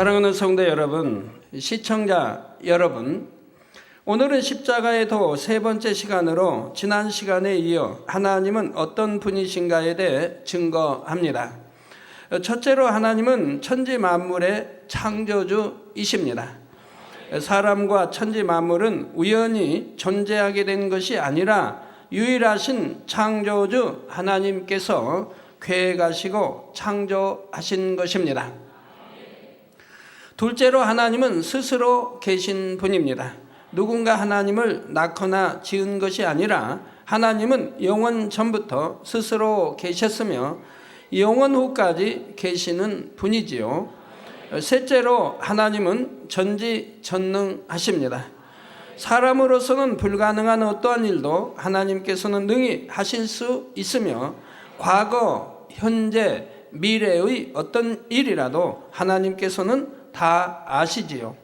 사랑하는 성도 여러분, 시청자 여러분, 오늘은 십자가의 도 세 번째 시간으로 지난 시간에 이어 하나님은 어떤 분이신가에 대해 증거합니다. 첫째로 하나님은 천지 만물의 창조주이십니다. 사람과 천지 만물은 우연히 존재하게 된 것이 아니라 유일하신 창조주 하나님께서 계획하시고 창조하신 것입니다. 둘째로 하나님은 스스로 계신 분입니다. 누군가 하나님을 낳거나 지은 것이 아니라 하나님은 영원 전부터 스스로 계셨으며 영원 후까지 계시는 분이지요. 셋째로 하나님은 전지전능하십니다. 사람으로서는 불가능한 어떠한 일도 하나님께서는 능히 하실 수 있으며 과거, 현재, 미래의 어떤 일이라도 하나님께서는 다 아시지요.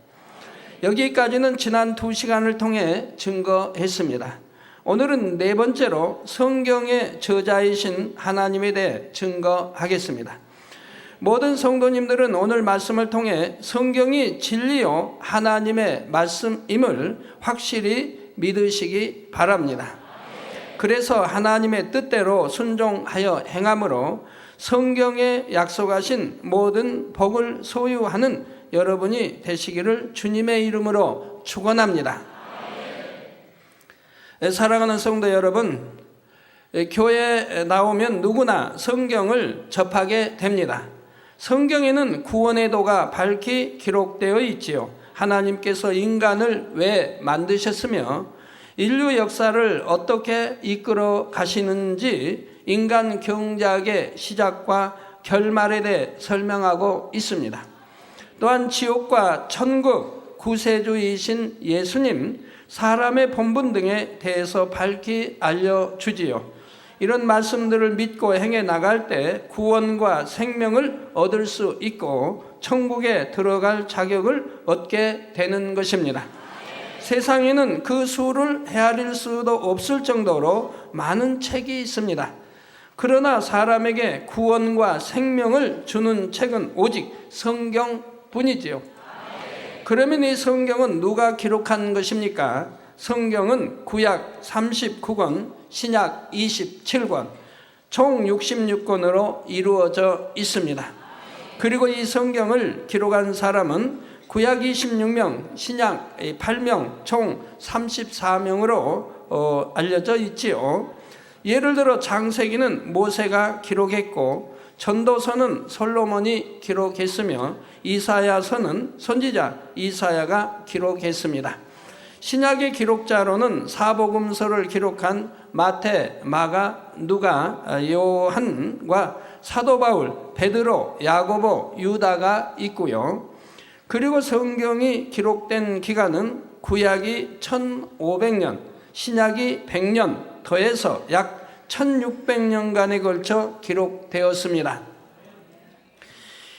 여기까지는 지난 2시간을 통해 증거했습니다. 오늘은 네 번째로 성경의 저자이신 하나님에 대해 증거하겠습니다. 모든 성도님들은 오늘 말씀을 통해 성경이 진리요 하나님의 말씀임을 확실히 믿으시기 바랍니다. 그래서 하나님의 뜻대로 순종하여 행함으로 성경에 약속하신 모든 복을 소유하는 여러분이 되시기를 주님의 이름으로 축원합니다. 사랑하는 성도 여러분, 교회에 나오면 누구나 성경을 접하게 됩니다. 성경에는 구원의 도가 밝히 기록되어 있지요. 하나님께서 인간을 왜 만드셨으며 인류 역사를 어떻게 이끌어 가시는지 인간 경작의 시작과 결말에 대해 설명하고 있습니다. 또한 지옥과 천국, 구세주이신 예수님, 사람의 본분 등에 대해서 밝히 알려주지요. 이런 말씀들을 믿고 행해 나갈 때 구원과 생명을 얻을 수 있고 천국에 들어갈 자격을 얻게 되는 것입니다. 세상에는 그 수를 헤아릴 수도 없을 정도로 많은 책이 있습니다. 그러나 사람에게 구원과 생명을 주는 책은 오직 성경뿐이지요. 그러면 이 성경은 누가 기록한 것입니까? 성경은 구약 39권, 신약 27권, 총 66권으로 이루어져 있습니다. 그리고 이 성경을 기록한 사람은 구약 26명, 신약 8명, 총 34명으로 알려져 있지요. 예를 들어 창세기는 모세가 기록했고 전도서는 솔로몬이 기록했으며 이사야서는 선지자 이사야가 기록했습니다. 신약의 기록자로는 사복음서를 기록한 마태, 마가, 누가, 요한과 사도 바울, 베드로, 야고보, 유다가 있고요. 그리고 성경이 기록된 기간은 구약이 1500년, 신약이 100년 더해서 약 1600년간에 걸쳐 기록되었습니다.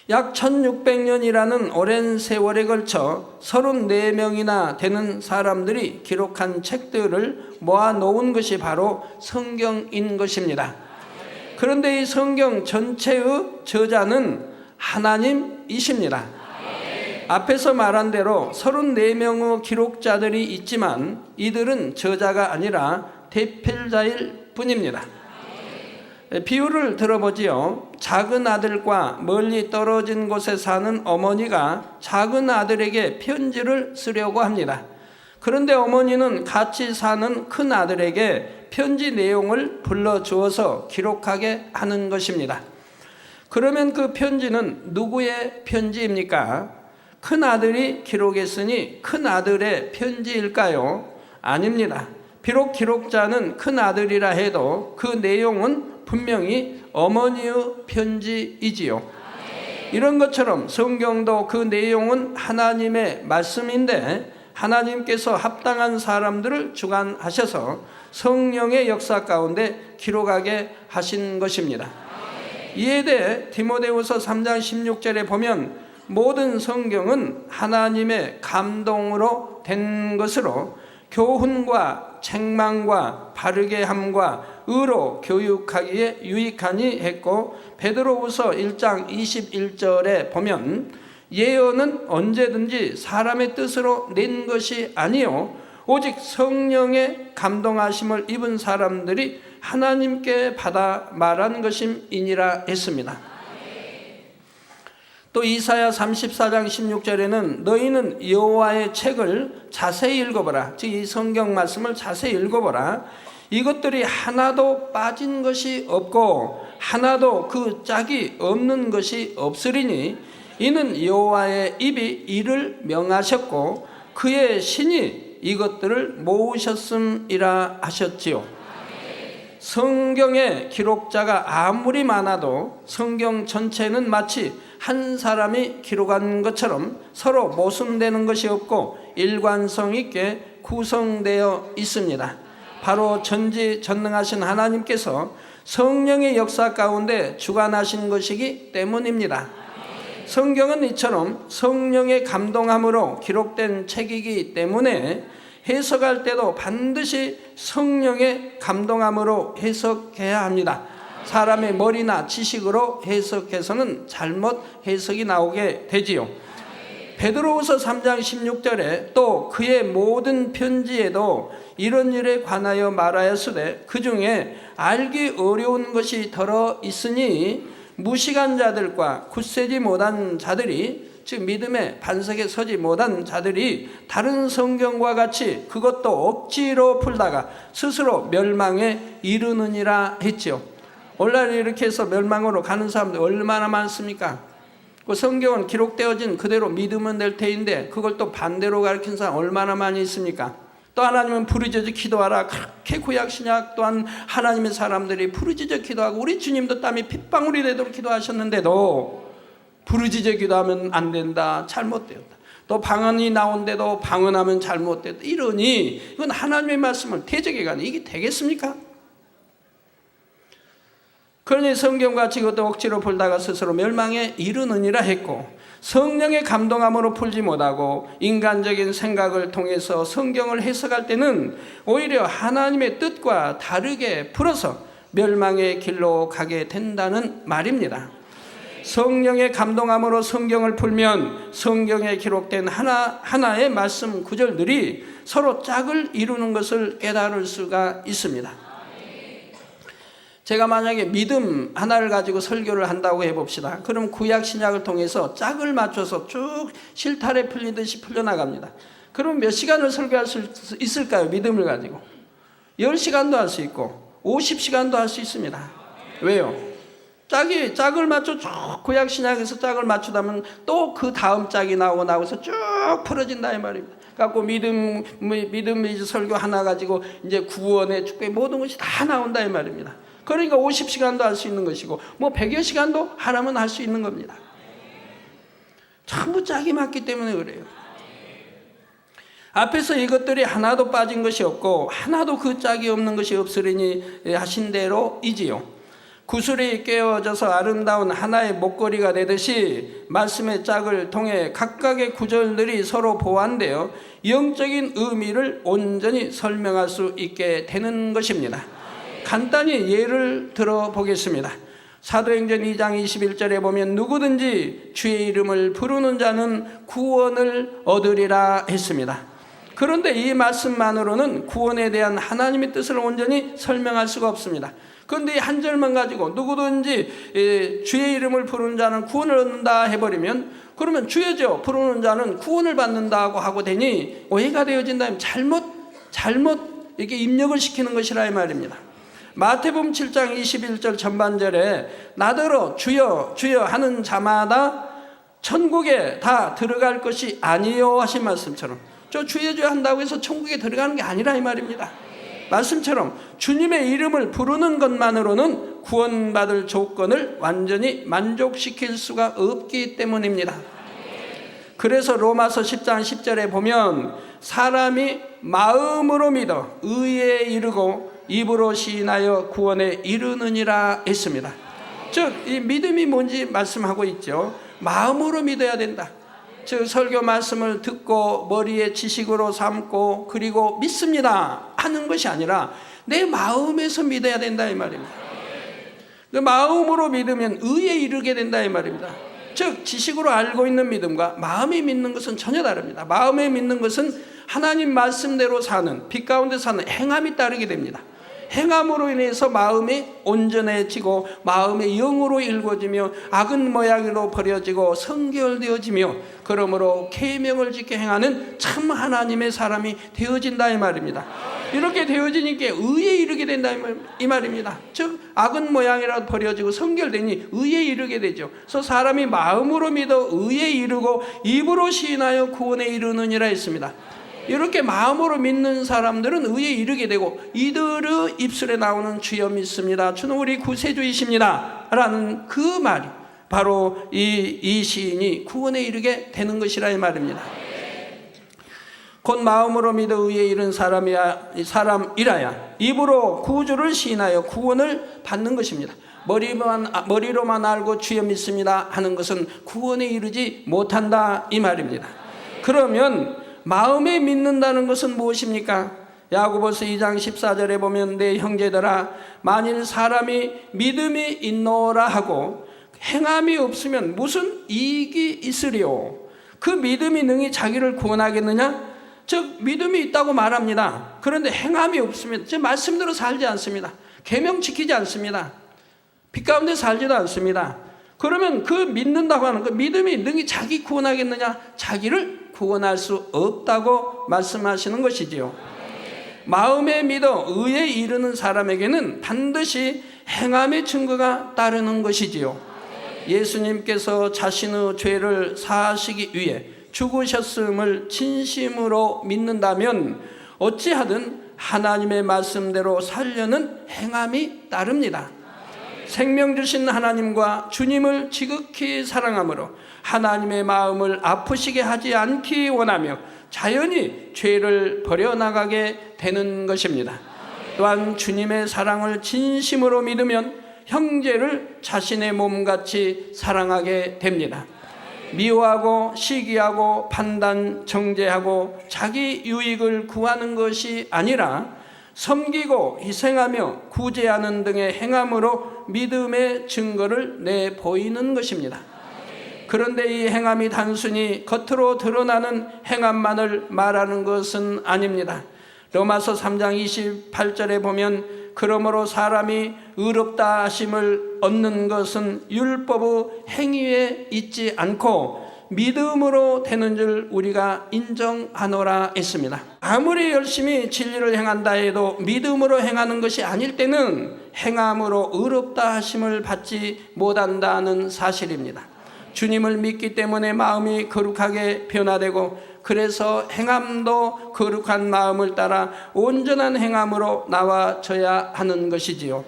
약 1600년이라는 오랜 세월에 걸쳐 34명이나 되는 사람들이 기록한 책들을 모아놓은 것이 바로 성경인 것입니다. 그런데 이 성경 전체의 저자는 하나님이십니다. 앞에서 말한 대로 34명의 기록자들이 있지만 이들은 저자가 아니라 대필자일 뿐입니다. 비유를 들어보지요. 작은 아들과 멀리 떨어진 곳에 사는 어머니가 작은 아들에게 편지를 쓰려고 합니다. 그런데 어머니는 같이 사는 큰 아들에게 편지 내용을 불러주어서 기록하게 하는 것입니다. 그러면 그 편지는 누구의 편지입니까? 큰 아들이 기록했으니 큰 아들의 편지일까요? 아닙니다. 비록 기록자는 큰 아들이라 해도 그 내용은 분명히 어머니의 편지이지요. 이런 것처럼 성경도 그 내용은 하나님의 말씀인데 하나님께서 합당한 사람들을 주관하셔서 성령의 역사 가운데 기록하게 하신 것입니다. 이에 대해 디모데후서 3장 16절에 보면 모든 성경은 하나님의 감동으로 된 것으로 교훈과 책망과 바르게 함과 의로 교육하기에 유익하니 했고 베드로후서 1장 21절에 보면 예언은 언제든지 사람의 뜻으로 낸 것이 아니요 오직 성령의 감동하심을 입은 사람들이 하나님께 받아 말한 것임이니라 했습니다. 또 이사야 34장 16절에는 너희는 여호와의 책을 자세히 읽어보라. 즉 이 성경 말씀을 자세히 읽어보라. 이것들이 하나도 빠진 것이 없고 하나도 그 짝이 없는 것이 없으리니 이는 여호와의 입이 이를 명하셨고 그의 신이 이것들을 모으셨음이라 하셨지요. 성경의 기록자가 아무리 많아도 성경 전체는 마치 한 사람이 기록한 것처럼 서로 모순되는 것이 없고 일관성 있게 구성되어 있습니다. 바로 전지전능하신 하나님께서 성령의 역사 가운데 주관하신 것이기 때문입니다. 성경은 이처럼 성령의 감동함으로 기록된 책이기 때문에 해석할 때도 반드시 성령의 감동함으로 해석해야 합니다. 사람의 머리나 지식으로 해석해서는 잘못 해석이 나오게 되지요. 베드로후서 3장 16절에 또 그의 모든 편지에도 이런 일에 관하여 말하였으되 그 중에 알기 어려운 것이 들어 있으니 무식한 자들과 굳세지 못한 자들이 즉 믿음의 반석에 서지 못한 자들이 다른 성경과 같이 그것도 억지로 풀다가 스스로 멸망에 이르느니라 했지요. 오늘날 이렇게 해서 멸망으로 가는 사람들 얼마나 많습니까? 그 성경은 기록되어진 그대로 믿으면 될 테인데 그걸 또 반대로 가르친 사람 얼마나 많이 있습니까? 또 하나님은 부르짖어 기도하라. 그렇게 구약신약 또한 하나님의 사람들이 부르짖어 기도하고 우리 주님도 땀이 핏방울이 되도록 기도하셨는데도 부르짖어 기도하면 안 된다, 잘못되었다. 또 방언이 나온데도 방언하면 잘못됐다. 이러니 이건 하나님의 말씀을 대적해가니 이게 되겠습니까? 그러니 성경같이 이것도 억지로 풀다가 스스로 멸망에 이르느니라 했고 성령의 감동함으로 풀지 못하고 인간적인 생각을 통해서 성경을 해석할 때는 오히려 하나님의 뜻과 다르게 풀어서 멸망의 길로 가게 된다는 말입니다. 성령의 감동함으로 성경을 풀면 성경에 기록된 하나의 말씀 구절들이 서로 짝을 이루는 것을 깨달을 수가 있습니다. 제가 만약에 믿음 하나를 가지고 설교를 한다고 해봅시다. 그럼 구약 신약을 통해서 짝을 맞춰서 쭉 실타래 풀리듯이 풀려나갑니다. 그럼 몇 시간을 설교할 수 있을까요? 믿음을 가지고 10시간도 할 수 있고 50시간도 할 수 있습니다. 왜요? 짝을 맞춰 쭉 구약 신약에서 짝을 맞추다면 또 그 다음 짝이 나오고서 쭉 풀어진다 이 말입니다. 갖고 믿음 설교 하나 가지고 이제 구원의 축복의 모든 것이 다 나온다 이 말입니다. 그러니까 50시간도 할 수 있는 것이고 뭐 100여 시간도 하라면 할 수 있는 겁니다. 전부 짝이 맞기 때문에 그래요. 앞에서 이것들이 하나도 빠진 것이 없고 하나도 그 짝이 없는 것이 없으리니 하신 대로이지요. 구슬이 깨어져서 아름다운 하나의 목걸이가 되듯이 말씀의 짝을 통해 각각의 구절들이 서로 보완되어 영적인 의미를 온전히 설명할 수 있게 되는 것입니다. 간단히 예를 들어 보겠습니다. 사도행전 2장 21절에 보면 누구든지 주의 이름을 부르는 자는 구원을 얻으리라 했습니다. 그런데 이 말씀만으로는 구원에 대한 하나님의 뜻을 온전히 설명할 수가 없습니다. 그런데 이 한 절만 가지고 누구든지 주의 이름을 부르는 자는 구원을 얻는다 해버리면 그러면 주여죠 부르는 자는 구원을 받는다고 하고 되니 오해가 되어진다면 잘못 이렇게 입력을 시키는 것이라 이 말입니다. 마태복음 7장 21절 전반절에 나더러 주여 주여 하는 자마다 천국에 다 들어갈 것이 아니요 하신 말씀처럼 저 주여 주여 한다고 해서 천국에 들어가는 게 아니라 이 말입니다. 말씀처럼 주님의 이름을 부르는 것만으로는 구원받을 조건을 완전히 만족시킬 수가 없기 때문입니다. 그래서 로마서 10장 10절에 보면 사람이 마음으로 믿어 의에 이르고 입으로 시인하여 구원에 이르느니라 했습니다. 즉 이 믿음이 뭔지 말씀하고 있죠. 마음으로 믿어야 된다. 즉 설교 말씀을 듣고 머리에 지식으로 삼고 그리고 믿습니다 하는 것이 아니라 내 마음에서 믿어야 된다 이 말입니다. 그 마음으로 믿으면 의에 이르게 된다 이 말입니다. 즉 지식으로 알고 있는 믿음과 마음이 믿는 것은 전혀 다릅니다. 마음에 믿는 것은 하나님 말씀대로 사는, 빛 가운데 사는 행함이 따르게 됩니다. 행함으로 인해서 마음이 온전해지고 마음의 영으로 일궈지며 악은 모양으로 버려지고 성결되어지며 그러므로 계명을 지켜 행하는 참 하나님의 사람이 되어진다 이 말입니다. 이렇게 되어지니까 의에 이르게 된다 이 말입니다. 즉 악은 모양이라도 버려지고 성결되니 의에 이르게 되죠. 그래서 사람이 마음으로 믿어 의에 이르고 입으로 시인하여 구원에 이르느니라 했습니다. 이렇게 마음으로 믿는 사람들은 의에 이르게 되고 이들의 입술에 나오는 주여 믿습니다, 주는 우리 구세주이십니다 라는 그 말이 바로 이 시인이 구원에 이르게 되는 것이라 이 말입니다. 곧 마음으로 믿어 의에 이른 사람이라야 입으로 구주를 시인하여 구원을 받는 것입니다. 머리로만 알고 주여 믿습니다 하는 것은 구원에 이르지 못한다 이 말입니다. 그러면 마음에 믿는다는 것은 무엇입니까? 야고보서 2장 14절에 보면 내 형제들아 만일 사람이 믿음이 있노라 하고 행함이 없으면 무슨 이익이 있으리요? 그 믿음이 능히 자기를 구원하겠느냐? 즉 믿음이 있다고 말합니다. 그런데 행함이 없으면 제 말씀대로 살지 않습니다. 계명 지키지 않습니다. 빛 가운데 살지도 않습니다. 그러면 그 믿는다고 하는 그 믿음이 능히 자기 구원하겠느냐? 자기를 구원할 수 없다고 말씀하시는 것이지요. 마음에 믿어 의에 이르는 사람에게는 반드시 행함의 증거가 따르는 것이지요. 예수님께서 자신의 죄를 사하시기 위해 죽으셨음을 진심으로 믿는다면 어찌하든 하나님의 말씀대로 살려는 행함이 따릅니다. 생명 주신 하나님과 주님을 지극히 사랑하므로 하나님의 마음을 아프시게 하지 않기 원하며 자연히 죄를 버려나가게 되는 것입니다. 또한 주님의 사랑을 진심으로 믿으면 형제를 자신의 몸같이 사랑하게 됩니다. 미워하고 시기하고 판단 정죄하고 자기 유익을 구하는 것이 아니라 섬기고 희생하며 구제하는 등의 행함으로 믿음의 증거를 내보이는 것입니다. 그런데 이 행함이 단순히 겉으로 드러나는 행함만을 말하는 것은 아닙니다. 로마서 3장 28절에 보면 그러므로 사람이 의롭다 하심을 얻는 것은 율법의 행위에 있지 않고 믿음으로 되는 줄 우리가 인정하노라 했습니다. 아무리 열심히 진리를 행한다 해도 믿음으로 행하는 것이 아닐 때는 행함으로 의롭다 하심을 받지 못한다는 사실입니다. 주님을 믿기 때문에 마음이 거룩하게 변화되고 그래서 행함도 거룩한 마음을 따라 온전한 행함으로 나와져야 하는 것이지요.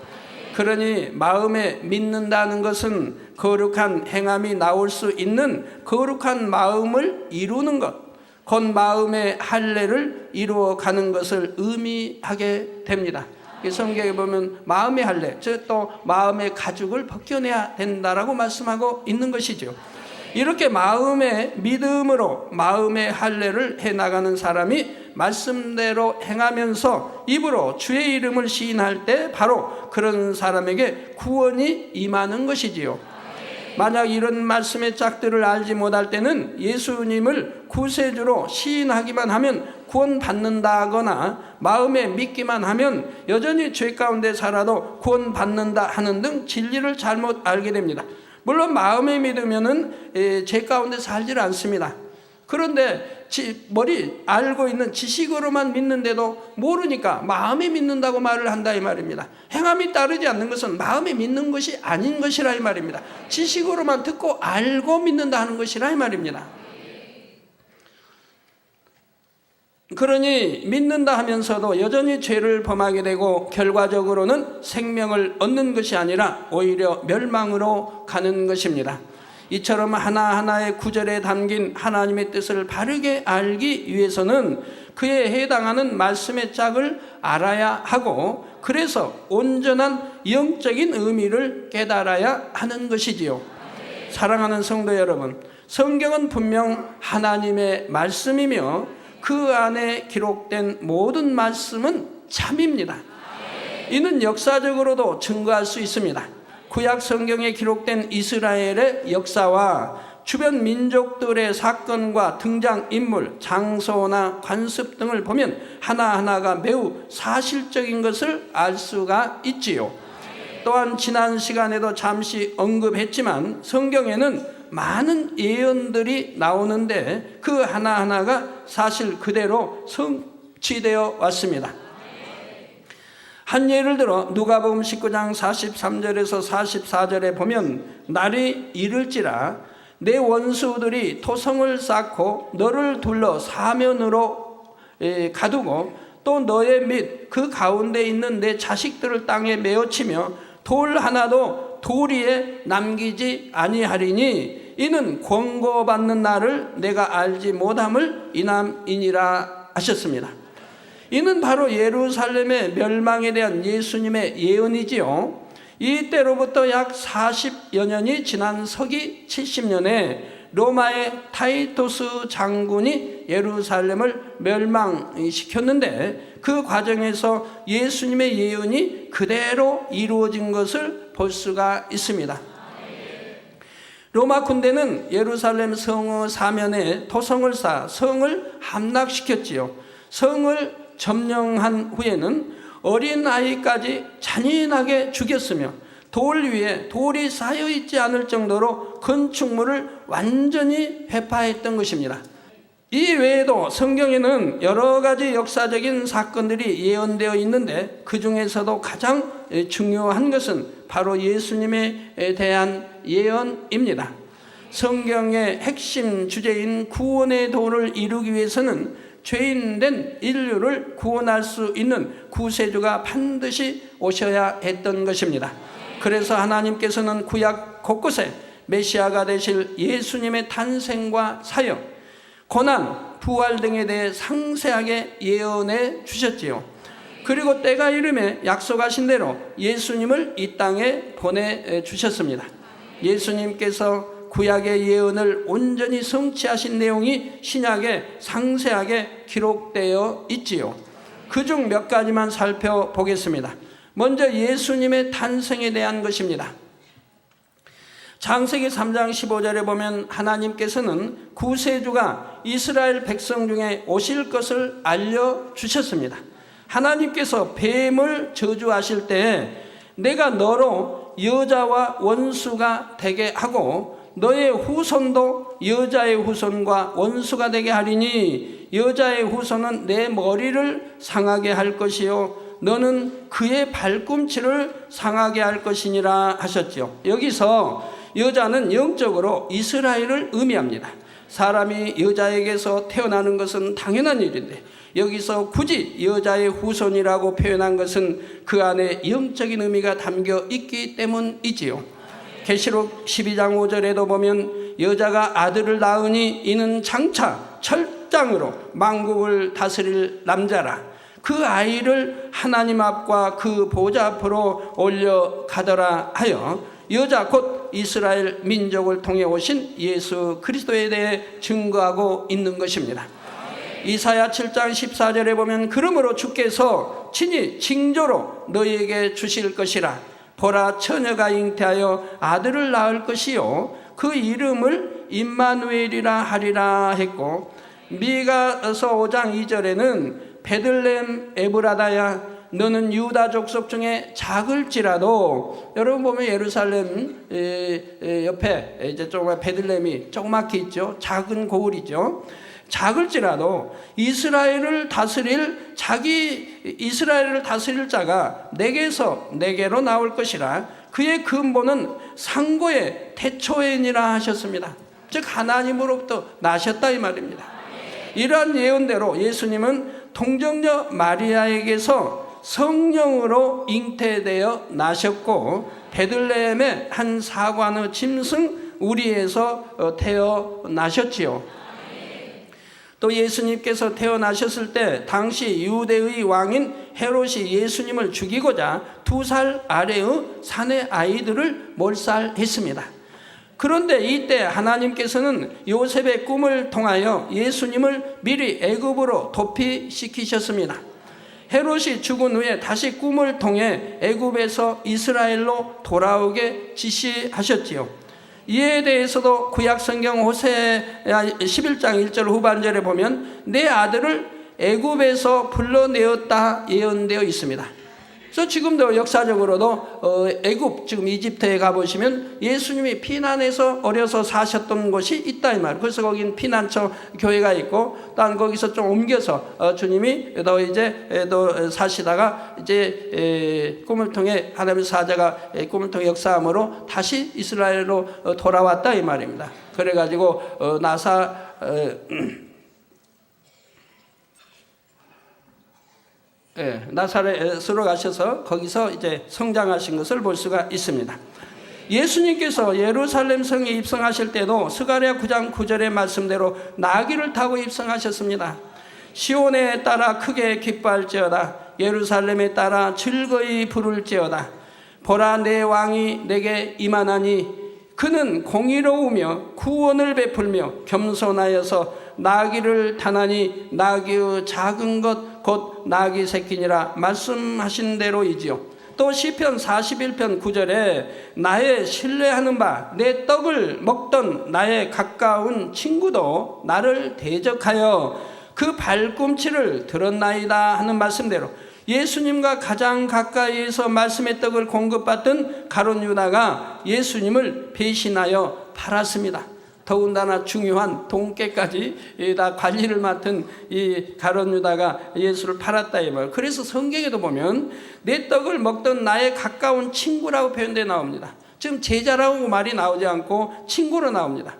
그러니 마음에 믿는다는 것은 거룩한 행함이 나올 수 있는 거룩한 마음을 이루는 것, 곧 마음의 할례를 이루어가는 것을 의미하게 됩니다. 성경에 보면 마음의 할례, 즉 또 마음의 가죽을 벗겨내야 된다라고 말씀하고 있는 것이죠. 이렇게 마음의 믿음으로 마음의 할례를 해나가는 사람이 말씀대로 행하면서 입으로 주의 이름을 시인할 때 바로 그런 사람에게 구원이 임하는 것이지요. 만약 이런 말씀의 짝들을 알지 못할 때는 예수님을 구세주로 시인하기만 하면 구원받는다거나 마음에 믿기만 하면 여전히 죄 가운데 살아도 구원받는다 하는 등 진리를 잘못 알게 됩니다. 물론 마음에 믿으면은 죄 가운데 살질 않습니다. 그런데 알고 있는 지식으로만 믿는데도 모르니까 마음에 믿는다고 말을 한다 이 말입니다. 행함이 따르지 않는 것은 마음에 믿는 것이 아닌 것이라 이 말입니다. 지식으로만 듣고 알고 믿는다 하는 것이라 이 말입니다. 그러니 믿는다 하면서도 여전히 죄를 범하게 되고 결과적으로는 생명을 얻는 것이 아니라 오히려 멸망으로 가는 것입니다. 이처럼 하나하나의 구절에 담긴 하나님의 뜻을 바르게 알기 위해서는 그에 해당하는 말씀의 짝을 알아야 하고 그래서 온전한 영적인 의미를 깨달아야 하는 것이지요. 사랑하는 성도 여러분, 성경은 분명 하나님의 말씀이며 그 안에 기록된 모든 말씀은 참입니다. 이는 역사적으로도 증거할 수 있습니다. 구약 성경에 기록된 이스라엘의 역사와 주변 민족들의 사건과 등장인물, 장소나 관습 등을 보면 하나하나가 매우 사실적인 것을 알 수가 있지요. 또한 지난 시간에도 잠시 언급했지만 성경에는 많은 예언들이 나오는데 그 하나하나가 사실 그대로 성취되어 왔습니다. 한 예를 들어 누가복음 19장 43절에서 44절에 보면 날이 이를지라 내 원수들이 토성을 쌓고 너를 둘러 사면으로 가두고 또 너의 및 그 가운데 있는 내 자식들을 땅에 메어치며 돌 하나도 돌 위에 남기지 아니하리니 이는 권고받는 날을 내가 알지 못함을 인함이니라 하셨습니다. 이는 바로 예루살렘의 멸망에 대한 예수님의 예언이지요. 이때로부터 약 40여 년이 지난 서기 70년에 로마의 타이토스 장군이 예루살렘을 멸망시켰는데 그 과정에서 예수님의 예언이 그대로 이루어진 것을 볼 수가 있습니다. 로마 군대는 예루살렘 성읍 사면에 토성을 쌓아 성을 함락시켰지요. 성을 점령한 후에는 어린아이까지 잔인하게 죽였으며 돌 위에 돌이 쌓여있지 않을 정도로 건축물을 완전히 회파했던 것입니다. 이 외에도 성경에는 여러 가지 역사적인 사건들이 예언되어 있는데 그 중에서도 가장 중요한 것은 바로 예수님에 대한 예언입니다. 성경의 핵심 주제인 구원의 도를 이루기 위해서는 죄인된 인류를 구원할 수 있는 구세주가 반드시 오셔야 했던 것입니다. 그래서 하나님께서는 구약 곳곳에 메시아가 되실 예수님의 탄생과 사역, 고난, 부활 등에 대해 상세하게 예언해 주셨지요. 그리고 때가 이름에 약속하신 대로 예수님을 이 땅에 보내주셨습니다. 예수님께서 구약의 예언을 온전히 성취하신 내용이 신약에 상세하게 기록되어 있지요. 그중 몇 가지만 살펴보겠습니다. 먼저 예수님의 탄생에 대한 것입니다. 창세기 3장 15절에 보면 하나님께서는 구세주가 이스라엘 백성 중에 오실 것을 알려주셨습니다. 하나님께서 뱀을 저주하실 때 내가 너로 여자와 원수가 되게 하고 너의 후손도 여자의 후손과 원수가 되게 하리니 여자의 후손은 내 머리를 상하게 할 것이요 너는 그의 발꿈치를 상하게 할 것이니라 하셨죠. 여기서 여자는 영적으로 이스라엘을 의미합니다. 사람이 여자에게서 태어나는 것은 당연한 일인데 여기서 굳이 여자의 후손이라고 표현한 것은 그 안에 영적인 의미가 담겨 있기 때문이지요. 계시록 12장 5절에도 보면 여자가 아들을 낳으니 이는 장차 철장으로 만국을 다스릴 남자라. 그 아이를 하나님 앞과 그 보좌 앞으로 올려가더라 하여 여자 곧 이스라엘 민족을 통해 오신 예수 그리스도에 대해 증거하고 있는 것입니다. 이사야 7장 14절에 보면 그러므로 주께서 친히 징조로 너희에게 주실 것이라. 보라 처녀가 잉태하여 아들을 낳을 것이요 그 이름을 임마누엘이라 하리라 했고 미가서 5장 2절에는 베들레헴 에브라다야 너는 유다 족속 중에 작을지라도 여러분 보면 예루살렘 옆에 이제 조금 베들레헴이 조그맣게 있죠. 작은 고을이죠. 작을지라도 이스라엘을 다스릴 자가 내게로 나올 것이라. 그의 근본은 상고의 태초에니라 하셨습니다. 즉 하나님으로부터 나셨다 이 말입니다. 이러한 예언대로 예수님은 동정녀 마리아에게서 성령으로 잉태되어 나셨고 베들레헴의 한 사관의 짐승 우리에서 태어나셨지요. 또 예수님께서 태어나셨을 때 당시 유대의 왕인 헤롯이 예수님을 죽이고자 2살 아래의 사내 아이들을 몰살했습니다. 그런데 이때 하나님께서는 요셉의 꿈을 통하여 예수님을 미리 애굽으로 도피시키셨습니다. 헤롯이 죽은 후에 다시 꿈을 통해 애굽에서 이스라엘로 돌아오게 지시하셨지요. 이에 대해서도 구약 성경 호세 11장 1절 후반절에 보면 내 아들을 애굽에서 불러내었다 예언되어 있습니다. 그래서 지금도 역사적으로도 애굽, 지금 이집트에 가보시면 예수님이 피난해서 어려서 사셨던 곳이 있다 이 말. 그래서 거긴 피난처 교회가 있고, 또 거기서 좀 옮겨서 주님이 더 이제 더 사시다가 이제 꿈을 통해 하나님의 사자가 꿈을 통해 역사함으로 다시 이스라엘로 돌아왔다 이 말입니다. 그래가지고 나사렛으로 가셔서 거기서 이제 성장하신 것을 볼 수가 있습니다. 예수님께서 예루살렘 성에 입성하실 때도 스가랴 9장 9절의 말씀대로 나귀를 타고 입성하셨습니다. 시온에 따라 크게 기뻐할지어다. 예루살렘에 따라 즐거이 부를지어다. 보라, 내 왕이 내게 임하나니 그는 공의로우며 구원을 베풀며 겸손하여서 나귀를 타나니 나귀의 작은 것 곧 나귀 새끼니라 말씀하신 대로이지요. 또 시편 41편 9절에 나의 신뢰하는 바 내 떡을 먹던 나의 가까운 친구도 나를 대적하여 그 발꿈치를 들었나이다 하는 말씀대로 예수님과 가장 가까이에서 말씀의 떡을 공급받던 가룟 유다가 예수님을 배신하여 팔았습니다. 더군다나 중요한 돈깨까지 다 관리를 맡은 이 가룟 유다가 예수를 팔았다 이 말. 그래서 성경에도 보면 내 떡을 먹던 나의 가까운 친구라고 표현되어 나옵니다. 지금 제자라고 말이 나오지 않고 친구로 나옵니다.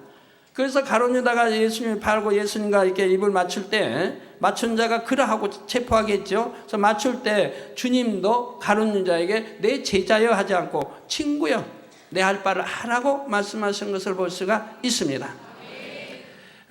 그래서 가룟 유다가 예수님을 팔고 예수님과 이렇게 입을 맞출 때 맞춘 자가 그러하고 체포하겠죠. 그래서 맞출 때 주님도 가룟 유다에게 내 제자여 하지 않고 친구여, 내 할 바를 하라고 말씀하신 것을 볼 수가 있습니다.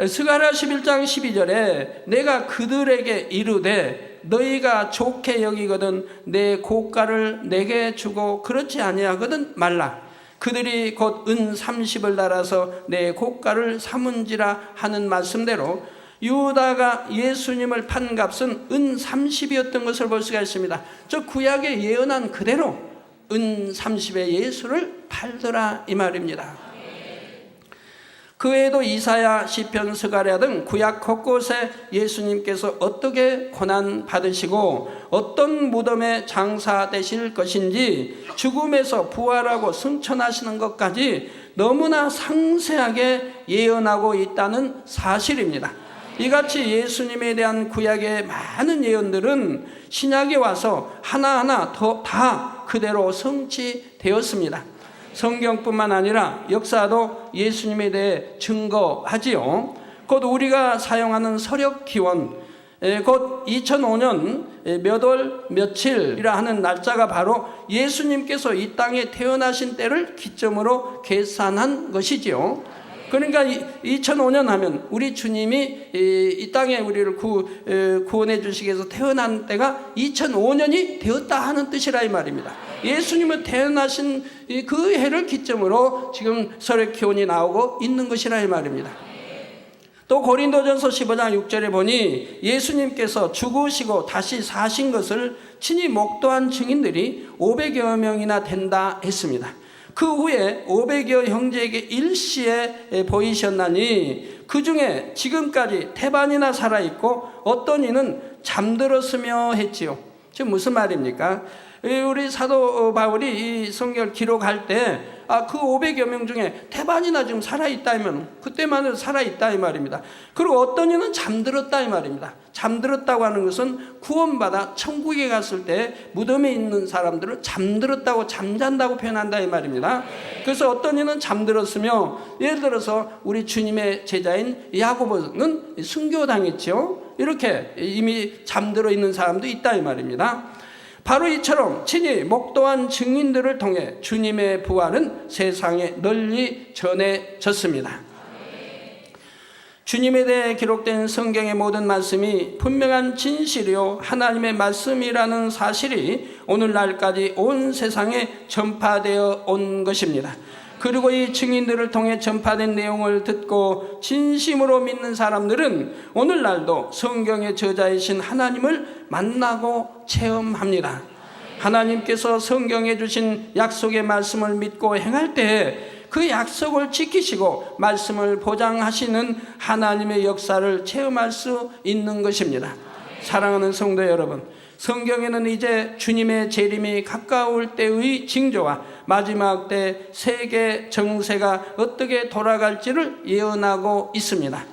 스가랴 11장 12절에 내가 그들에게 이르되 너희가 좋게 여기거든 내 고가를 내게 주고 그렇지 아니하거든 말라. 그들이 곧 은 30을 달아서 내 고가를 삼은지라 하는 말씀대로 유다가 예수님을 판 값은 은 30이었던 것을 볼 수가 있습니다. 저 구약에 예언한 그대로 은 30에 예수를 팔더라 이 말입니다. 그 외에도 이사야, 시편, 스가랴 등 구약 곳곳에 예수님께서 어떻게 고난 받으시고 어떤 무덤에 장사되실 것인지 죽음에서 부활하고 승천하시는 것까지 너무나 상세하게 예언하고 있다는 사실입니다. 이같이 예수님에 대한 구약의 많은 예언들은 신약에 와서 하나하나 다 그대로 성취되었습니다. 성경뿐만 아니라 역사도 예수님에 대해 증거하지요. 곧 우리가 사용하는 서력 기원, 곧 2005년 몇 월 며칠이라 하는 날짜가 바로 예수님께서 이 땅에 태어나신 때를 기점으로 계산한 것이지요. 그러니까 2005년 하면 우리 주님이 이 땅에 우리를 구원해 주시기 위해서 태어난 때가 2005년이 되었다 하는 뜻이라 이 말입니다. 예수님은 태어나신 그 해를 기점으로 지금 서력 기원이 나오고 있는 것이라 이 말입니다. 또 고린도전서 15장 6절에 보니 예수님께서 죽으시고 다시 사신 것을 친히 목도한 증인들이 500여 명이나 된다 했습니다. 그 후에 500여 형제에게 일시에 보이셨나니 그 중에 지금까지 태반이나 살아있고 어떤 이는 잠들었으며 했지요. 지금 무슨 말입니까? 우리 사도 바울이 이 성경을 기록할 때 그 500여 명 중에 태반이나 지금 살아있다면 그때만은 살아있다 이 말입니다. 그리고 어떤 이는 잠들었다 이 말입니다. 잠들었다고 하는 것은 구원받아 천국에 갔을 때 무덤에 있는 사람들을 잠들었다고 잠잔다고 표현한다 이 말입니다. 그래서 어떤 이는 잠들었으며 예를 들어서 우리 주님의 제자인 야고보는 순교당했죠. 이렇게 이미 잠들어 있는 사람도 있다 이 말입니다. 바로 이처럼 친히 목도한 증인들을 통해 주님의 부활은 세상에 널리 전해졌습니다. 주님에 대해 기록된 성경의 모든 말씀이 분명한 진실이요 하나님의 말씀이라는 사실이 오늘날까지 온 세상에 전파되어 온 것입니다. 그리고 이 증인들을 통해 전파된 내용을 듣고 진심으로 믿는 사람들은 오늘날도 성경의 저자이신 하나님을 만나고 체험합니다. 하나님께서 성경에 주신 약속의 말씀을 믿고 행할 때 그 약속을 지키시고 말씀을 보장하시는 하나님의 역사를 체험할 수 있는 것입니다. 사랑하는 성도 여러분, 성경에는 이제 주님의 재림이 가까울 때의 징조와 마지막 때 세계 정세가 어떻게 돌아갈지를 예언하고 있습니다.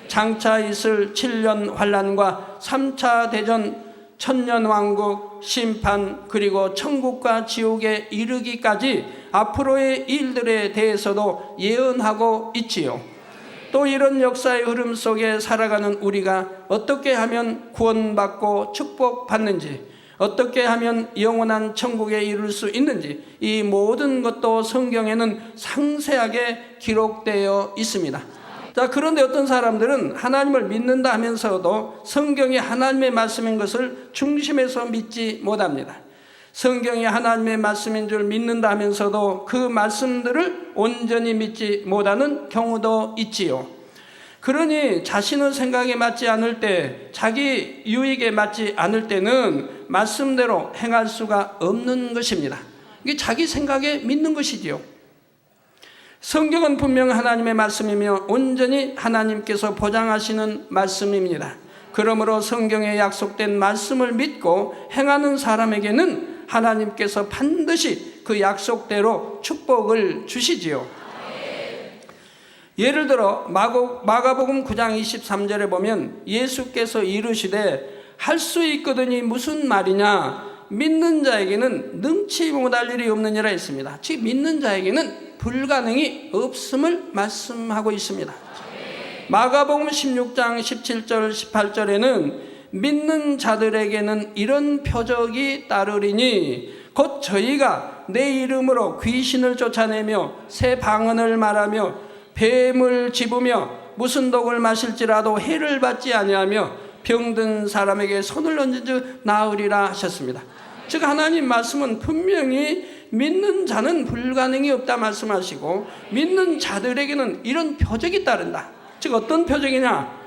장차 있을 7년 환란과 3차 대전, 천년왕국, 심판, 그리고 천국과 지옥에 이르기까지 앞으로의 일들에 대해서도 예언하고 있지요. 또 이런 역사의 흐름 속에 살아가는 우리가 어떻게 하면 구원받고 축복받는지, 어떻게 하면 영원한 천국에 이룰 수 있는지, 이 모든 것도 성경에는 상세하게 기록되어 있습니다. 자, 그런데 어떤 사람들은 하나님을 믿는다 하면서도 성경이 하나님의 말씀인 것을 중심에서 믿지 못합니다. 성경이 하나님의 말씀인 줄 믿는다 하면서도 그 말씀들을 온전히 믿지 못하는 경우도 있지요. 그러니 자신의 생각에 맞지 않을 때, 자기 유익에 맞지 않을 때는 말씀대로 행할 수가 없는 것입니다. 이게 자기 생각에 믿는 것이지요. 성경은 분명 하나님의 말씀이며 온전히 하나님께서 보장하시는 말씀입니다. 그러므로 성경에 약속된 말씀을 믿고 행하는 사람에게는 하나님께서 반드시 그 약속대로 축복을 주시지요. 예를 들어 마가복음 9장 23절에 보면 예수께서 이르시되 할 수 있거든이 무슨 말이냐, 믿는 자에게는 능치 못할 일이 없느니라 했습니다. 즉 믿는 자에게는 불가능이 없음을 말씀하고 있습니다. 마가복음 16장 17절 18절에는 믿는 자들에게는 이런 표적이 따르리니 곧 저희가 내 이름으로 귀신을 쫓아내며 새 방언을 말하며 뱀을 집으며 무슨 독을 마실지라도 해를 받지 아니하며 병든 사람에게 손을 얹은 즉 나으리라 하셨습니다. 즉 하나님 말씀은 분명히 믿는 자는 불가능이 없다 말씀하시고 믿는 자들에게는 이런 표적이 따른다. 즉 어떤 표적이냐,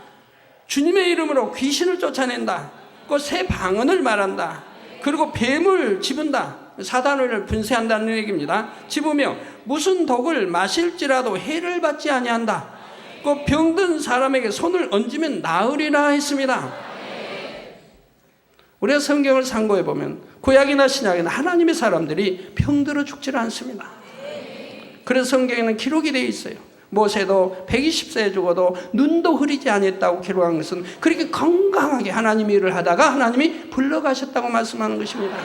주님의 이름으로 귀신을 쫓아낸다, 그 새 방언을 말한다, 그리고 뱀을 집은다, 사단을 분쇄한다는 얘기입니다. 집으며 무슨 독을 마실지라도 해를 받지 아니한다, 그 병든 사람에게 손을 얹으면 나으리라 했습니다. 우리가 성경을 상고해 보면 구약이나 신약이나 하나님의 사람들이 병들어 죽지 않습니다. 그래서 성경에는 기록이 되어 있어요. 모세도 120세에 죽어도 눈도 흐리지 않았다고 기록한 것은 그렇게 건강하게 하나님의 일을 하다가 하나님이 불러가셨다고 말씀하는 것입니다.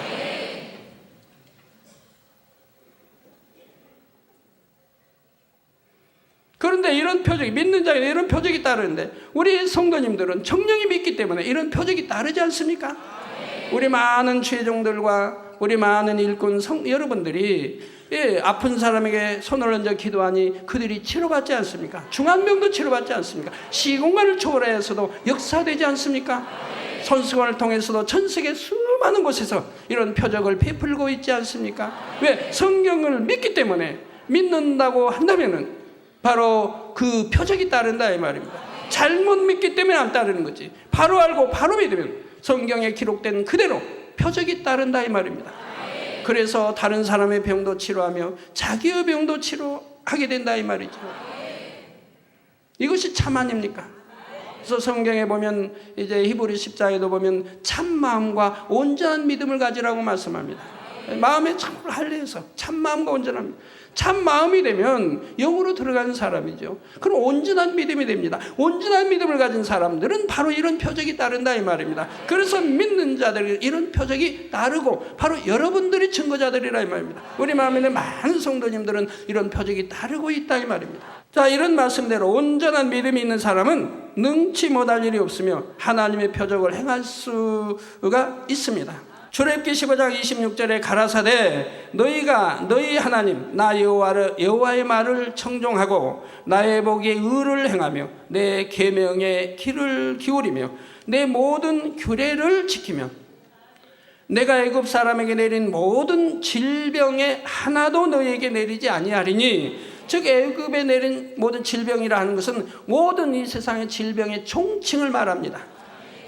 그런데 이런 표적이, 믿는 자에게 이런 표적이 따르는데 우리 성도님들은 정령이 믿기 때문에 이런 표적이 따르지 않습니까? 우리 많은 죄종들과 우리 많은 일꾼 여러분들이 아픈 사람에게 손을 얹어 기도하니 그들이 치료받지 않습니까? 중환병도 치료받지 않습니까? 시공간을 초월해서도 역사되지 않습니까? 손수건을 통해서도 전 세계 수많은 곳에서 이런 표적을 베풀고 있지 않습니까? 왜? 성경을 믿기 때문에, 믿는다고 한다면은 바로 그 표적이 따른다 이 말입니다. 잘못 믿기 때문에 안 따르는 거지. 바로 알고 바로 믿으면 성경에 기록된 그대로 표적이 따른다 이 말입니다. 그래서 다른 사람의 병도 치료하며 자기의 병도 치료하게 된다 이 말이죠. 이것이 참 아닙니까? 그래서 성경에 보면 이제 히브리 10장에도 보면 참 마음과 온전한 믿음을 가지라고 말씀합니다. 마음에 참을 할례해서 참 마음과 온전합니다. 참 마음이 되면 영으로 들어가는 사람이죠. 그럼 온전한 믿음이 됩니다. 온전한 믿음을 가진 사람들은 바로 이런 표적이 따른다 이 말입니다. 그래서 믿는 자들에게 이런 표적이 따르고 바로 여러분들이 증거자들이라 이 말입니다. 우리 마음에 있는 많은 성도님들은 이런 표적이 따르고 있다 이 말입니다. 자, 이런 말씀대로 온전한 믿음이 있는 사람은 능치 못할 일이 없으며 하나님의 표적을 행할 수가 있습니다. 출애굽기 15장 26절에 가라사대 너희가 너희 하나님 나 여호와의 말을 청종하고 나의 복에 의를 행하며 내 계명에 귀를 기울이며 내 모든 규례를 지키면 내가 애굽 사람에게 내린 모든 질병에 하나도 너희에게 내리지 아니하리니, 즉 애굽에 내린 모든 질병이라 하는 것은 모든 이 세상의 질병의 총칭을 말합니다.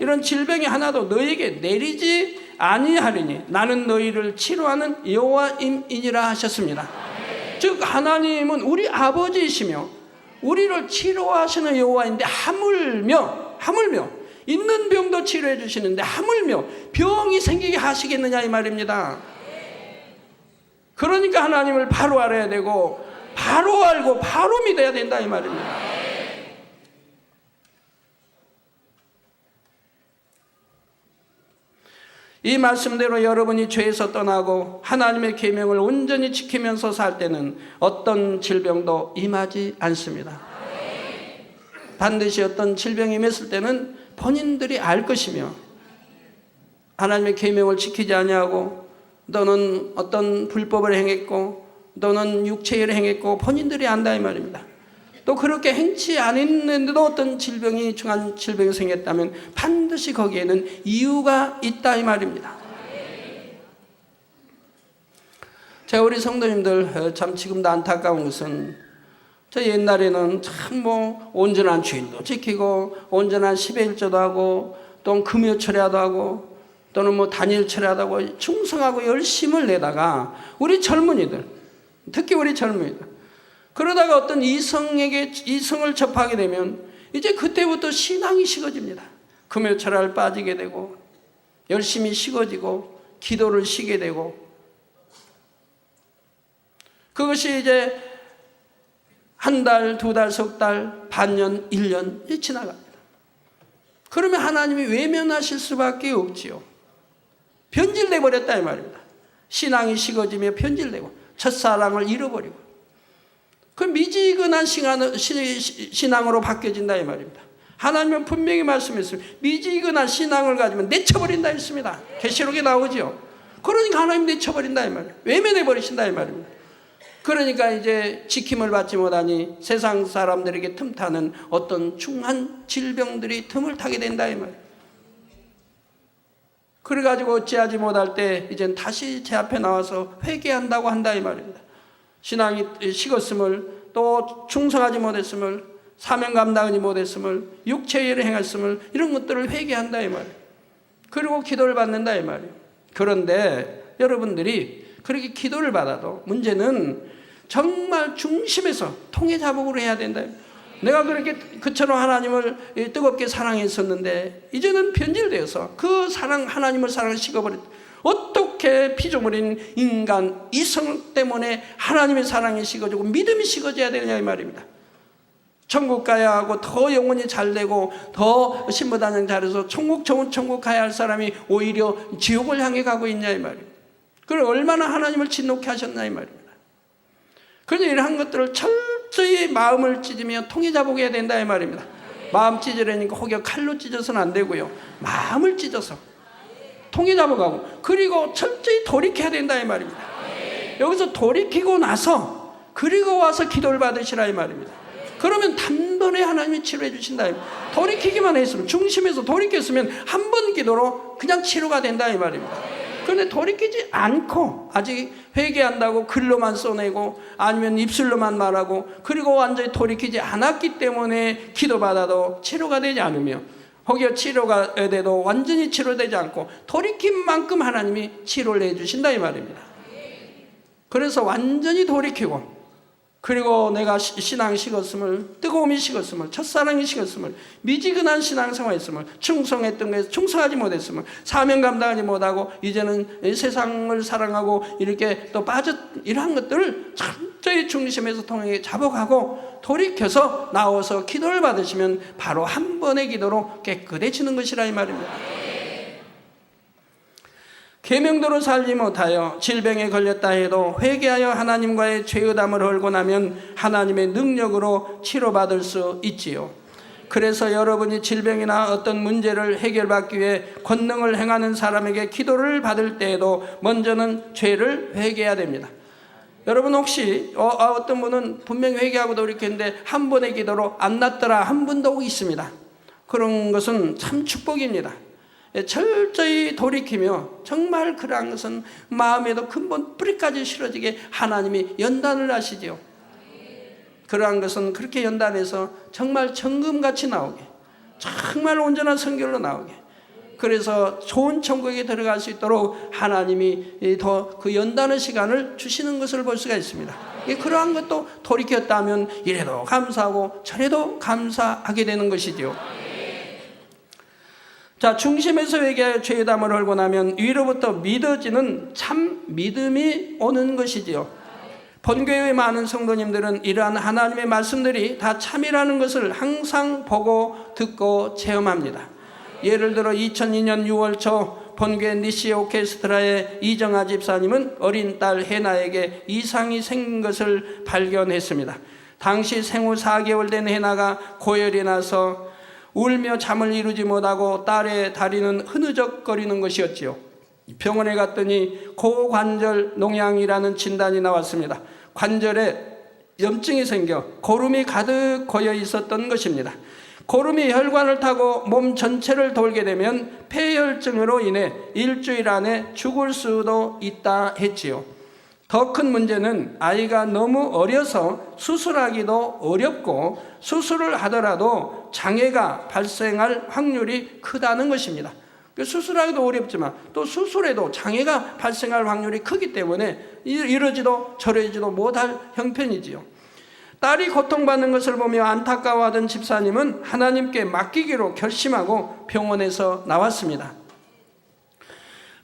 이런 질병이 하나도 너희에게 내리지 아니하리니 나는 너희를 치료하는 여호와임이니라 하셨습니다. 즉 하나님은 우리 아버지이시며 우리를 치료하시는 여호와인데 하물며 있는 병도 치료해 주시는데 하물며 병이 생기게 하시겠느냐 이 말입니다. 그러니까 하나님을 바로 알아야 되고 바로 알고 바로 믿어야 된다 이 말입니다. 이 말씀대로 여러분이 죄에서 떠나고 하나님의 계명을 온전히 지키면서 살 때는 어떤 질병도 임하지 않습니다. 반드시 어떤 질병이 임했을 때는 본인들이 알 것이며, 하나님의 계명을 지키지 아니하고 너는 어떤 불법을 행했고 너는 육체를 행했고 본인들이 안다 이 말입니다. 또 그렇게 행치 않았는데도 어떤 질병이, 중한 질병이 생겼다면 반드시 거기에는 이유가 있다 이 말입니다. 제가 우리 성도님들 참 지금도 안타까운 것은, 저 옛날에는 참 온전한 주일도 지키고 온전한 10일조도 하고 또 금요 철야도 하고 또는 단일 철야도 하고 충성하고 열심을 내다가 우리 젊은이들, 특히 우리 젊은이들, 그러다가 어떤 이성을 접하게 되면 이제 그때부터 신앙이 식어집니다. 금요철야를 빠지게 되고 열심히 식어지고 기도를 쉬게 되고, 그것이 이제 한 달, 두 달, 석 달, 반년, 1년이 지나갑니다. 그러면 하나님이 외면하실 수밖에 없지요. 변질돼 버렸다 이 말입니다. 신앙이 식어지며 변질되고 첫사랑을 잃어버리고 그 미지근한 신앙으로 바뀌어진다 이 말입니다. 하나님은 분명히 말씀했어요. 미지근한 신앙을 가지면 내쳐버린다 했습니다. 계시록에 나오죠. 그러니까 하나님 내쳐버린다 이 말이에요. 외면해 버리신다 이 말입니다. 그러니까 이제 지킴을 받지 못하니 세상 사람들에게 틈타는 어떤 중한 질병들이 틈을 타게 된다 이 말이에요. 그래가지고 어찌하지 못할 때 이젠 다시 제 앞에 나와서 회개한다고 한다 이 말입니다. 신앙이 식었음을, 또 충성하지 못했음을, 사명 감당하지 못했음을, 육체의 일을 행했음을, 이런 것들을 회개한다 이 말이에요. 그리고 기도를 받는다 이 말이에요. 그런데 여러분들이 그렇게 기도를 받아도 문제는 정말 중심에서 통해자복으로 해야 된다. 내가 그렇게 그처럼 하나님을 뜨겁게 사랑했었는데 이제는 변질되어서 그 사랑, 하나님을 사랑을 식어버렸다. 어떻게 피조물인 인간 이성 때문에 하나님의 사랑이 식어지고 믿음이 식어져야 되느냐 이 말입니다. 천국 가야 하고 더 영혼이 잘 되고 더 신부단장 잘해서 좋은 천국 가야 할 사람이 오히려 지옥을 향해 가고 있냐 이 말입니다. 그걸 얼마나 하나님을 진노케 하셨나 이 말입니다. 그래서 이러한 것들을 철저히 마음을 찢으며 통해자복해야 된다 이 말입니다. 마음 찢으려니까 혹여 칼로 찢어서는 안 되고요. 마음을 찢어서 통해자복하고 그리고 철저히 돌이켜야 된다 이 말입니다. 여기서 돌이키고 나서 그리고 와서 기도를 받으시라 이 말입니다. 그러면 단번에 하나님이 치료해 주신다. 돌이키기만 했으면, 중심에서 돌이켰으면 한 번 기도로 그냥 치료가 된다 이 말입니다. 그런데 돌이키지 않고 아직 회개한다고 글로만 써내고 아니면 입술로만 말하고 그리고 완전히 돌이키지 않았기 때문에 기도받아도 치료가 되지 않으며, 혹여 치료가 돼도 완전히 치료되지 않고 돌이킨 만큼 하나님이 치료를 해주신다 이 말입니다. 그래서 완전히 돌이키고, 그리고 내가 신앙이 식었음을, 뜨거움이 식었음을, 첫사랑이 식었음을, 미지근한 신앙생활했음을, 충성했던 것에 충성하지 못했음을, 사명 감당하지 못하고 이제는 세상을 사랑하고 이렇게 또 이러한 것들을 철저히 중심에서 통해 자복하고 돌이켜서 나와서 기도를 받으시면 바로 한 번의 기도로 깨끗해지는 것이라 이 말입니다. 계명대로 살지 못하여 질병에 걸렸다 해도 회개하여 하나님과의 죄의담을 헐고 나면 하나님의 능력으로 치료받을 수 있지요. 그래서 여러분이 질병이나 어떤 문제를 해결받기 위해 권능을 행하는 사람에게 기도를 받을 때에도 먼저는 죄를 회개해야 됩니다. 여러분 혹시 어떤 분은 분명히 회개하고 돌이켰는데 한 번의 기도로 안 낫더라 한 분도 있습니다. 그런 것은 참 축복입니다. 철저히 돌이키며 정말 그러한 것은 마음에도 근본 뿌리까지 실어지게 하나님이 연단을 하시죠. 그러한 것은 그렇게 연단해서 정말 정금같이 나오게, 정말 온전한 성결로 나오게, 그래서 좋은 천국에 들어갈 수 있도록 하나님이 더 그 연단의 시간을 주시는 것을 볼 수가 있습니다. 그러한 것도 돌이켰다면 이래도 감사하고 저래도 감사하게 되는 것이죠. 자, 중심에서 회개하여 죄의 담을 헐고 나면 위로부터 믿어지는 참 믿음이 오는 것이지요. 본교회의 많은 성도님들은 이러한 하나님의 말씀들이 다 참이라는 것을 항상 보고 듣고 체험합니다. 예를 들어 2002년 6월 초 본교회 니시 오케스트라의 이정아 집사님은 어린 딸 해나에게 이상이 생긴 것을 발견했습니다. 당시 생후 4개월 된 해나가 고열이 나서 울며 잠을 이루지 못하고 딸의 다리는 흐느적거리는 것이었지요. 병원에 갔더니 고관절 농양이라는 진단이 나왔습니다. 관절에 염증이 생겨 고름이 가득 고여 있었던 것입니다. 고름이 혈관을 타고 몸 전체를 돌게 되면 폐혈증으로 인해 일주일 안에 죽을 수도 있다 했지요. 더 큰 문제는 아이가 너무 어려서 수술하기도 어렵고 수술을 하더라도 장애가 발생할 확률이 크다는 것입니다. 수술하기도 어렵지만 또 수술에도 장애가 발생할 확률이 크기 때문에 이러지도 저러지도 못할 형편이지요. 딸이 고통받는 것을 보며 안타까워하던 집사님은 하나님께 맡기기로 결심하고 병원에서 나왔습니다.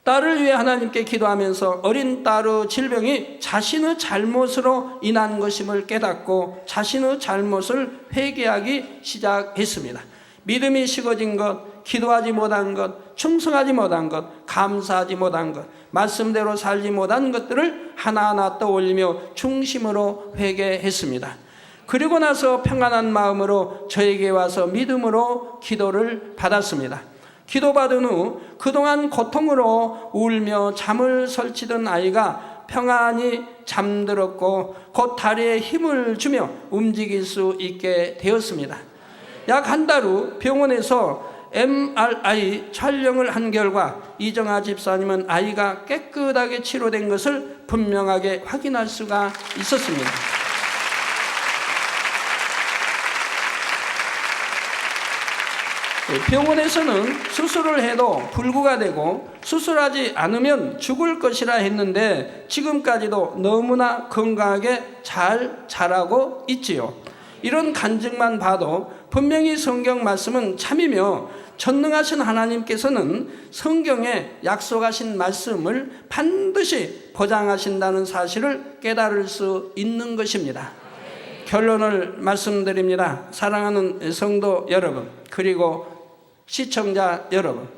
딸을 위해 하나님께 기도하면서 어린 딸의 질병이 자신의 잘못으로 인한 것임을 깨닫고 자신의 잘못을 회개하기 시작했습니다. 믿음이 식어진 것, 기도하지 못한 것, 충성하지 못한 것, 감사하지 못한 것, 말씀대로 살지 못한 것들을 하나하나 떠올리며 중심으로 회개했습니다. 그리고 나서 평안한 마음으로 저에게 와서 믿음으로 기도를 받았습니다. 기도받은 후 그동안 고통으로 울며 잠을 설치던 아이가 평안히 잠들었고 곧 다리에 힘을 주며 움직일 수 있게 되었습니다. 약 한 달 후 병원에서 MRI 촬영을 한 결과 이정아 집사님은 아이가 깨끗하게 치료된 것을 분명하게 확인할 수가 있었습니다. 병원에서는 수술을 해도 불구가 되고 수술하지 않으면 죽을 것이라 했는데 지금까지도 너무나 건강하게 잘 자라고 있지요. 이런 간증만 봐도 분명히 성경 말씀은 참이며 전능하신 하나님께서는 성경에 약속하신 말씀을 반드시 보장하신다는 사실을 깨달을 수 있는 것입니다. 결론을 말씀드립니다. 사랑하는 성도 여러분, 그리고 시청자 여러분,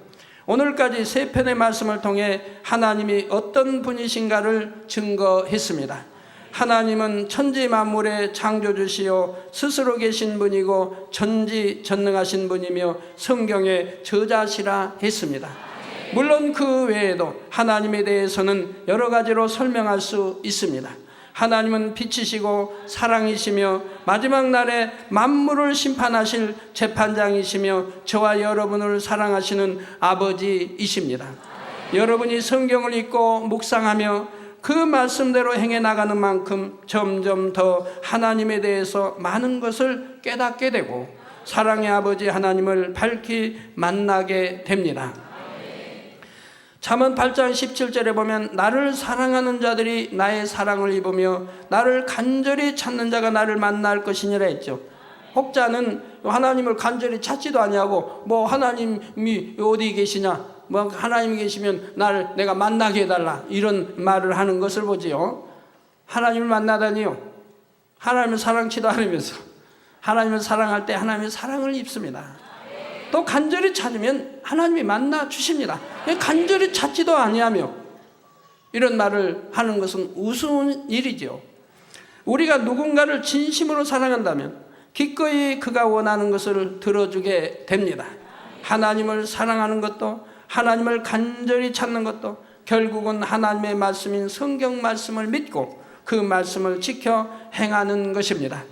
오늘까지 세 편의 말씀을 통해 하나님이 어떤 분이신가를 증거했습니다. 하나님은 천지 만물의 창조주시요 스스로 계신 분이고 전지전능하신 분이며 성경의 저자시라 했습니다. 물론 그 외에도 하나님에 대해서는 여러 가지로 설명할 수 있습니다. 하나님은 빛이시고 사랑이시며 마지막 날에 만물을 심판하실 재판장이시며 저와 여러분을 사랑하시는 아버지이십니다. 여러분이 성경을 읽고 묵상하며 그 말씀대로 행해 나가는 만큼 점점 더 하나님에 대해서 많은 것을 깨닫게 되고 사랑의 아버지 하나님을 밝히 만나게 됩니다. 잠언 8장 17절에 보면 나를 사랑하는 자들이 나의 사랑을 입으며 나를 간절히 찾는 자가 나를 만날 것이니라 했죠. 혹자는 하나님을 간절히 찾지도 아니하고 뭐 하나님이 어디 계시냐, 뭐 하나님이 계시면 내가 만나게 해달라, 이런 말을 하는 것을 보지요. 하나님을 만나다니요, 하나님을 사랑치도 않으면서 하나님을 사랑할 때 하나님의 사랑을 입습니다. 또 간절히 찾으면 하나님이 만나 주십니다. 간절히 찾지도 아니하며 이런 말을 하는 것은 우스운 일이죠. 우리가 누군가를 진심으로 사랑한다면 기꺼이 그가 원하는 것을 들어주게 됩니다. 하나님을 사랑하는 것도 하나님을 간절히 찾는 것도 결국은 하나님의 말씀인 성경 말씀을 믿고 그 말씀을 지켜 행하는 것입니다.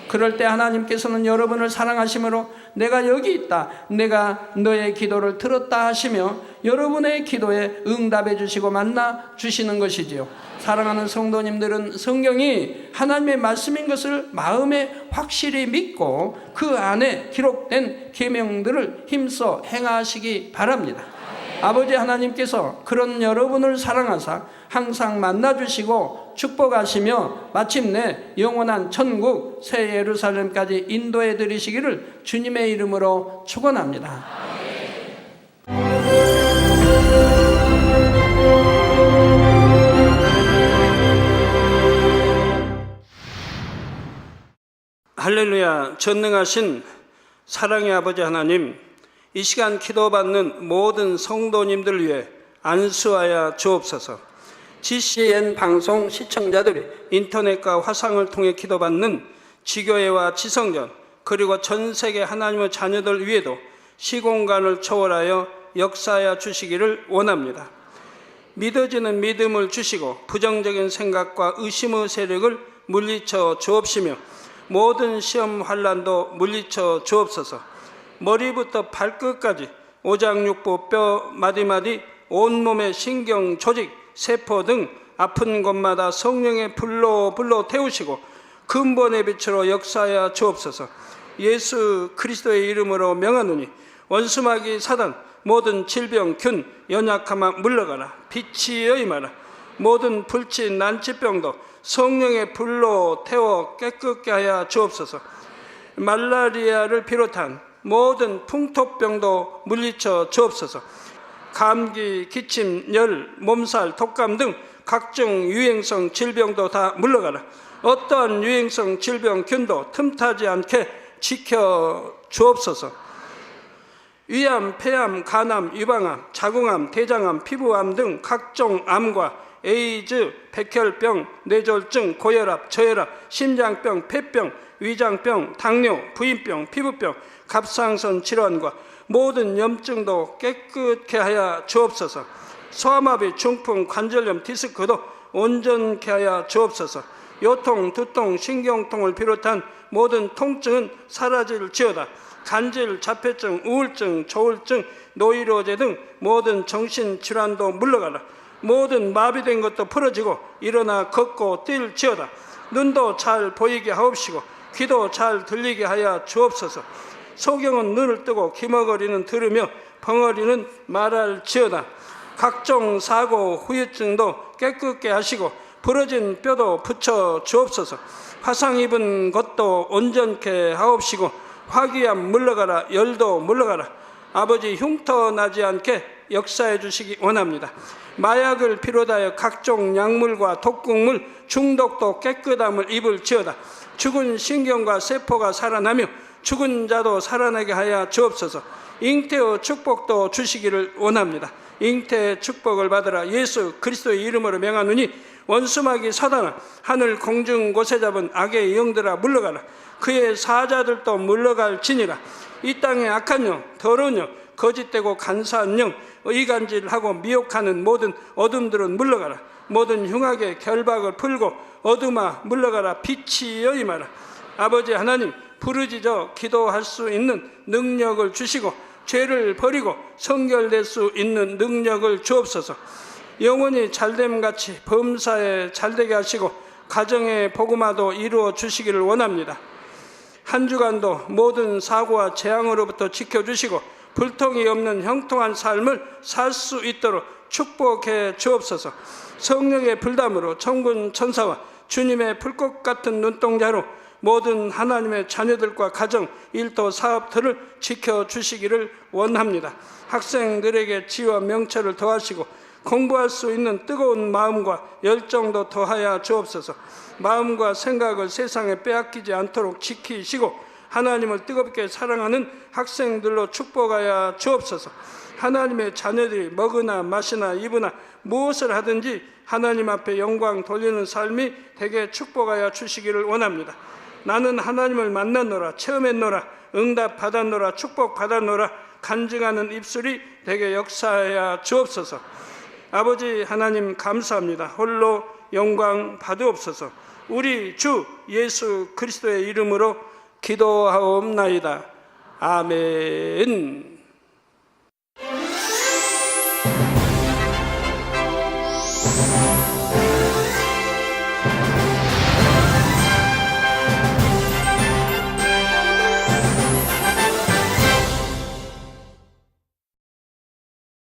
그럴 때 하나님께서는 여러분을 사랑하심으로 내가 여기 있다, 내가 너의 기도를 들었다 하시며 여러분의 기도에 응답해 주시고 만나 주시는 것이지요. 사랑하는 성도님들은 성경이 하나님의 말씀인 것을 마음에 확실히 믿고 그 안에 기록된 계명들을 힘써 행하시기 바랍니다. 아버지 하나님께서 그런 여러분을 사랑하사 항상 만나주시고 축복하시며 마침내 영원한 천국 새 예루살렘까지 인도해 드리시기를 주님의 이름으로 축원합니다. 할렐루야. 전능하신 사랑의 아버지 하나님, 이 시간 기도받는 모든 성도님들을 위해 안수하여 주옵소서. GCN 방송 시청자들이 인터넷과 화상을 통해 기도받는 지교회와 지성전 그리고 전 세계 하나님의 자녀들 위에도 시공간을 초월하여 역사하여 주시기를 원합니다. 믿어지는 믿음을 주시고 부정적인 생각과 의심의 세력을 물리쳐 주옵시며 모든 시험 환난도 물리쳐 주옵소서. 머리부터 발끝까지 오장육부 뼈 마디마디 온몸의 신경 조직 세포 등 아픈 곳마다 성령의 불로 태우시고 근본의 빛으로 역사하여 주옵소서. 예수 그리스도의 이름으로 명하노니 원수마귀 사단 모든 질병 균 연약함아 물러가라. 빛이 여임하라. 모든 불치 난치병도 성령의 불로 태워 깨끗게 하여 주옵소서. 말라리아를 비롯한 모든 풍토병도 물리쳐 주옵소서. 감기, 기침, 열, 몸살, 독감 등 각종 유행성 질병도 다 물러가라. 어떠한 유행성 질병 균도 틈타지 않게 지켜 주옵소서. 위암, 폐암, 간암, 유방암, 자궁암, 대장암, 피부암 등 각종 암과 에이즈, 백혈병, 뇌졸중, 고혈압, 저혈압, 심장병, 폐병, 위장병, 당뇨, 부인병, 피부병, 갑상선 질환과 모든 염증도 깨끗게 하여 주옵소서. 소아마비, 중풍, 관절염, 디스크도 온전케 하여 주옵소서. 요통, 두통, 신경통을 비롯한 모든 통증은 사라질지어다. 간질, 자폐증, 우울증, 조울증, 노이로제 등 모든 정신질환도 물러가라. 모든 마비된 것도 풀어지고 일어나 걷고 뛸지어다. 눈도 잘 보이게 하옵시고 귀도 잘 들리게 하여 주옵소서. 소경은 눈을 뜨고 기머거리는 들으며 벙어리는 말할지어다. 각종 사고 후유증도 깨끗게 하시고 부러진 뼈도 붙여 주옵소서. 화상 입은 것도 온전케 하옵시고 화기암 물러가라. 열도 물러가라. 아버지 흉터 나지 않게 역사해 주시기 원합니다. 마약을 비롯하여 각종 약물과 독극물 중독도 깨끗함을 입을지어다. 죽은 신경과 세포가 살아나며 죽은 자도 살아나게 하여 주옵소서. 잉태의 축복도 주시기를 원합니다. 잉태의 축복을 받으라. 예수 그리스도의 이름으로 명하노니 원수마귀 사단아 하늘 공중 곳에 잡은 악의 영들아 물러가라. 그의 사자들도 물러갈지니라. 이 땅의 악한 영, 더러운 영, 거짓되고 간사한 영, 의간질하고 미혹하는 모든 어둠들은 물러가라. 모든 흉악의 결박을 풀고 어둠아 물러가라. 빛이 여임하라. 아버지 하나님, 부르짖어 기도할 수 있는 능력을 주시고 죄를 버리고 성결될 수 있는 능력을 주옵소서. 영원히 잘됨같이 범사에 잘되게 하시고 가정의 복음화도 이루어 주시기를 원합니다. 한 주간도 모든 사고와 재앙으로부터 지켜주시고 불통이 없는 형통한 삶을 살 수 있도록 축복해 주옵소서. 성령의 불담으로 천군 천사와 주님의 불꽃 같은 눈동자로 모든 하나님의 자녀들과 가정, 일도, 사업들을 지켜주시기를 원합니다. 학생들에게 지혜와 명철을 더하시고 공부할 수 있는 뜨거운 마음과 열정도 더하여 주옵소서. 마음과 생각을 세상에 빼앗기지 않도록 지키시고 하나님을 뜨겁게 사랑하는 학생들로 축복하여 주옵소서. 하나님의 자녀들이 먹으나 마시나 입으나 무엇을 하든지 하나님 앞에 영광 돌리는 삶이 되게 축복하여 주시기를 원합니다. 나는 하나님을 만났노라, 체험했노라, 응답 받았노라, 축복 받았노라 간증하는 입술이 되게 역사하여 주옵소서. 아버지 하나님 감사합니다. 홀로 영광 받으옵소서. 우리 주 예수 그리스도의 이름으로 기도하옵나이다. 아멘.